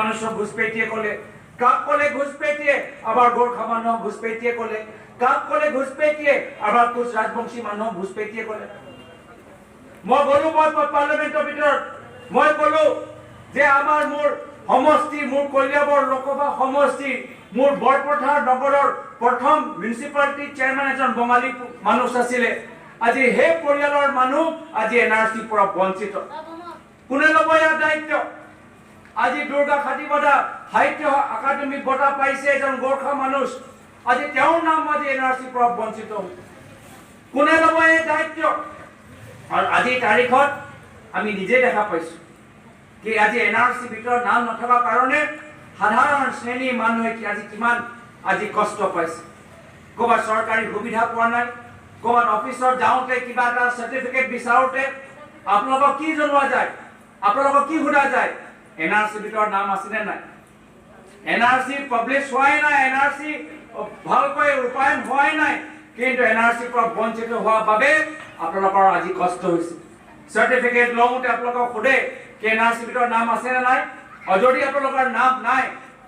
মানুষক ঘুষপেটিয়ে কলে কাক কলে ঘুষপেটিয়ে আবার গোর্খা মানুষ ঘুষপেটিয়ে কলে কাক কলে ঘুষপেটিয়ে আবার কোচ রাজবংশী মানুষ ঘুষপেটিয়ে কলে মই গলো মই পার্লামেন্টের ভিতর মই কলো যে আমার মোর সমষ্টি মোর কলিয়াবৰ লোকসভা সমষ্টি মোৰ বৰপথাৰ নগৰৰ প্ৰথম মিউনিসিপালিটি চেয়াৰম্যান এজন বঙালী মানুষ আছিলে আজি হে পৰিয়ালৰ মানুহ আজি এনআৰসি পৰা বঞ্চিত কোনে ল'ব ইয়াৰ দায়িত্ব আজি দুৰ্গা খাতিবদা সাহিত্য একাডেমি বঁটা পাইছে এজন গোৰ্খা মানুষ আজি তেওঁৰ নাম আজি এনআৰসি পৰা বঞ্চিত কোনে ল'ব এই দায়িত্ব আৰু আজি তাৰিখত আমি নিজে দেখা পাইছো কি আজি এনআৰসি ভিতৰত নাম নথকা কাৰণে সাধাৰণ শ্ৰেণীৰ মানুহে কি আজি কিমান আজি কষ্ট পাইছে ক'ৰবাত চৰকাৰী সুবিধা পোৱা নাই ক'ৰবাত অফিচত যাওঁতে কিবা এটা সাৰ্টিফিকেট বিচাৰোতে আপোনালোকক কি জনোৱা যায় আপোনালোকক কি সোধা যায় এনআৰসি ভিতৰত নাম আছেনে নাই এনআৰসি পাব্লিছ হোৱাই নাই এনআৰসি ভালকৈ ৰূপায়ণ হোৱাই নাই কিন্তু এনআৰসি পৰা বঞ্চিত হোৱাৰ বাবে আপোনালোকৰ আজি কষ্ট হৈছে সাৰ্টিফিকেট লওঁতে আপোনালোকক সোধে কি এনআৰসি ভিতৰত নাম আছেনে নাই যদি আপোনালোকৰ নাম নাই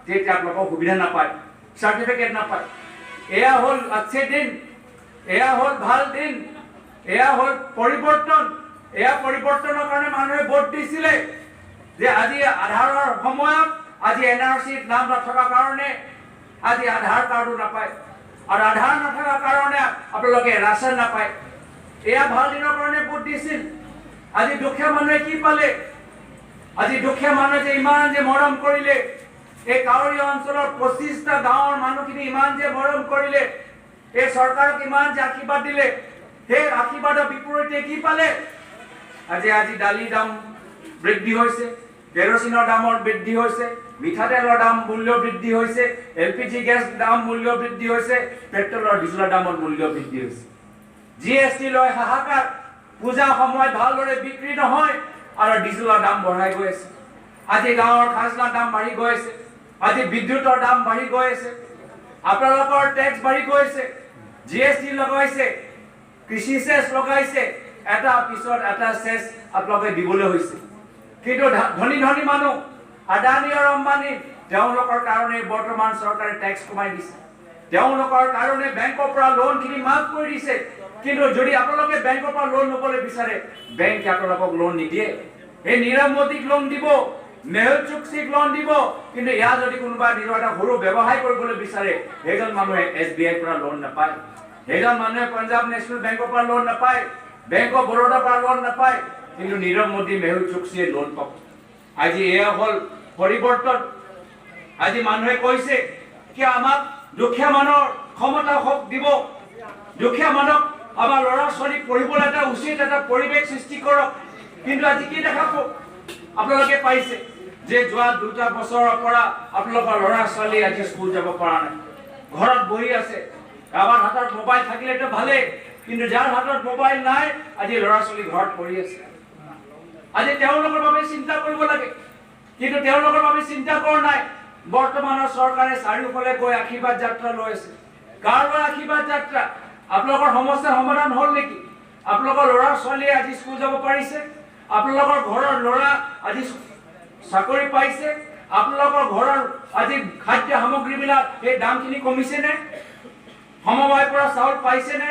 তেতিয়া আপোনালোকক সুবিধা নাপায় সাৰ্টিফিকেট নাপায় এয়া হ'ল আচ্ছে দিন এয়া হ'ল ভাল দিন এয়া হ'ল পৰিৱৰ্তন এয়া পৰিৱৰ্তনৰ কাৰণে মানুহে ভোট দিছিলে যে আজি আধাৰৰ সময়ত আজি এনআৰসিত নাম নথকা কাৰণে আজি আধাৰ কাৰ্ডো নাপায় আৰু আধাৰ নথকা কাৰণে আপোনালোকে ৰাচন নাপায় এয়া ভাল দিনৰ কাৰণে ভোট দিছিল আজি দুখীয়া মানুহে কি পালে আজি দুখীয়া মানুহে যে ইমান যে মৰম কৰিলে এই কাউৰীয়া অঞ্চলৰ 25টা গাঁৱৰ মানুহখিনি ইমান যে মৰম কৰিলে এই চৰকাৰক ইমান যে আশীৰ্বাদ দিলে সেই আশীৰ্বাদৰ বিপৰীতে কি পালে আজি দালি দাম বৃদ্ধি হৈছে কেৰোচিনৰ দামৰ বৃদ্ধি হৈছে মিঠাতেলৰ দাম মূল্য বৃদ্ধি হৈছে এলপিজি গেছ দাম মূল্য বৃদ্ধি হৈছে পেট্ৰলৰ ডিজেলৰ দামৰ মূল্য বৃদ্ধি হৈছে জিএসটি লৈ হাহাকাৰ পূজা সময়ত ভালদৰে বিক্ৰী নহয় আৰু ডিজেলৰ দাম বঢ়াই গৈ আছে আজি গাঁৱৰ খাজনাৰ দাম বাঢ়ি গৈ আছে আজি বিদ্যুতৰ দাম বাঢ়ি গৈ আছে আপোনালোকৰ টেক্স বাঢ়ি গৈ আছে জিএসটি লগাইছে কৃষি সেচ লগাইছে এটা পিছত এটা সেচ আপোনালোকে দিবলৈ হৈছে কিন্তু ধনী ধনী মানুহ আদানী আৰু আম্বানী তেওঁলোকৰ কাৰণে বৰ্তমান চৰকাৰে টেক্স কমাই দিছে তেওঁলোকৰ কাৰণে বেংকৰ পৰা লোনখিনি মাফ কৰি দিছে কিন্তু যদি আপোনালোকে বেংকৰ পৰা লোন ল'বলৈ বিচাৰে বেংকে আপোনালোকক লোন নিদিয়ে এই নীৰৱ মোদীক লোন দিব মেহুল চুক্সিক লোন দিব কিন্তু ইয়াত যদি কোনোবা নিজৰ এটা সৰু ব্যৱসায় কৰিবলৈ বিচাৰে সেইজন মানুহে এছবিআইৰ পৰা লোন নাপায় সেইজন মানুহে পাঞ্জাব নেশ্যনেল বেংকৰ পৰা লোন নাপায় বেংক অফ বৰোদাৰ পৰা লোন নাপায় কিন্তু নীৰৱ মোদী মেহুল চুক্সিয়ে লোন পাব আজি এয়া হ'ল পৰিৱৰ্তন আজি মানুহে কৈছে কি আমাক দুখীয়া মানুহৰ ক্ষমতা হক দিব দুখীয়া মানুহক আমাৰ ল'ৰা ছোৱালী পঢ়িবলৈ এটা উচিত এটা পৰিৱেশ সৃষ্টি কৰক কিন্তু আজি কি দেখা আপোনালোকে পাইছে যে যোৱা 2টা বছৰৰ পৰা আপোনালোকৰ ল'ৰা ছোৱালী আজি স্কুল যাব পৰা নাই ঘৰত বহি আছে কাৰোবাৰ হাতত মোবাইল থাকিলেতো ভালেই কিন্তু যাৰ হাতত মোবাইল নাই আজি ল'ৰা ছোৱালী ঘৰত পঢ়ি আছে আজি তেওঁলোকৰ বাবে চিন্তা কৰিব লাগে কিন্তু তেওঁলোকৰ বাবে চিন্তা কৰা নাই বৰ্তমানৰ চৰকাৰে চাৰিওফালে গৈ আশীৰ্বাদ যাত্ৰা লৈ আছে কাৰোবাৰ আশীৰ্বাদ যাত্ৰা আপোনালোকৰ সমস্যাৰ সমাধান হ'ল নেকি আপোনালোকৰ ল'ৰা ছোৱালীয়ে আজি স্কুল যাব পাৰিছে আপোনালোকৰ ঘৰৰ ল'ৰা আজি চাকৰি পাইছে আপোনালোকৰ ঘৰৰ আজি খাদ্য সামগ্ৰীবিলাক এই দামখিনি কমিছে নে সমবায়ৰ পৰা চাউল পাইছে নে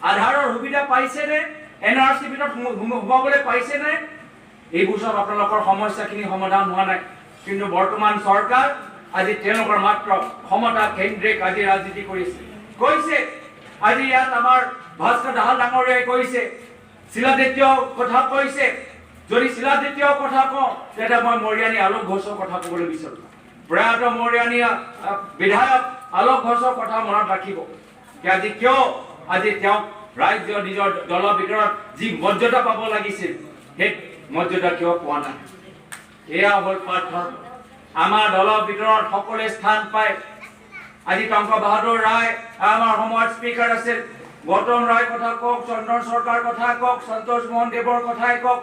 আধাৰৰ সুবিধা পাইছে নে এনআৰসি ভিতৰত সোমাবলৈ পাইছে নে এইবোৰ সব আপোনালোকৰ সমস্যাখিনি সমাধান হোৱা নাই কিন্তু বৰ্তমান চৰকাৰ আজি তেওঁলোকৰ মাত্ৰ ক্ষমতা কেন্দ্ৰিক আজি ৰাজনীতি কৰিছে কৈছে আজি ইয়াত আমাৰ ভাস্কৰ দাহাল ডাঙৰীয়াই কৈছে শিলাদিত্য কথা কৈছে যদি শিলাদিত্য কথা কওঁ তেতিয়া মই মৰিয়ানী আলোক ঘোষৰ কথা ক'বলৈ বিচাৰোঁ প্ৰয়াত মৰিয়ানী বিধায়ক আলোক ঘোষৰ কথা মনত ৰাখিব আজি কিয় আজি তেওঁক ৰাজ্য নিজৰ দলৰ ভিতৰত যি মৰ্যাদা পাব লাগিছিল সেই মৰ্যাদা কিয় পোৱা নাই এয়া হ'ল পাৰ্থক্য আমাৰ দলৰ ভিতৰত সকলোৱে স্থান পায় আজি টংক বাহাদুৰ ৰায় আমাৰ সময়ত স্পিকাৰ আছিল গৌতম ৰায় কথা কওক চন্দন চৰকাৰ কথা কওক সন্তোষ মোহন দেৱৰ কথাই কওক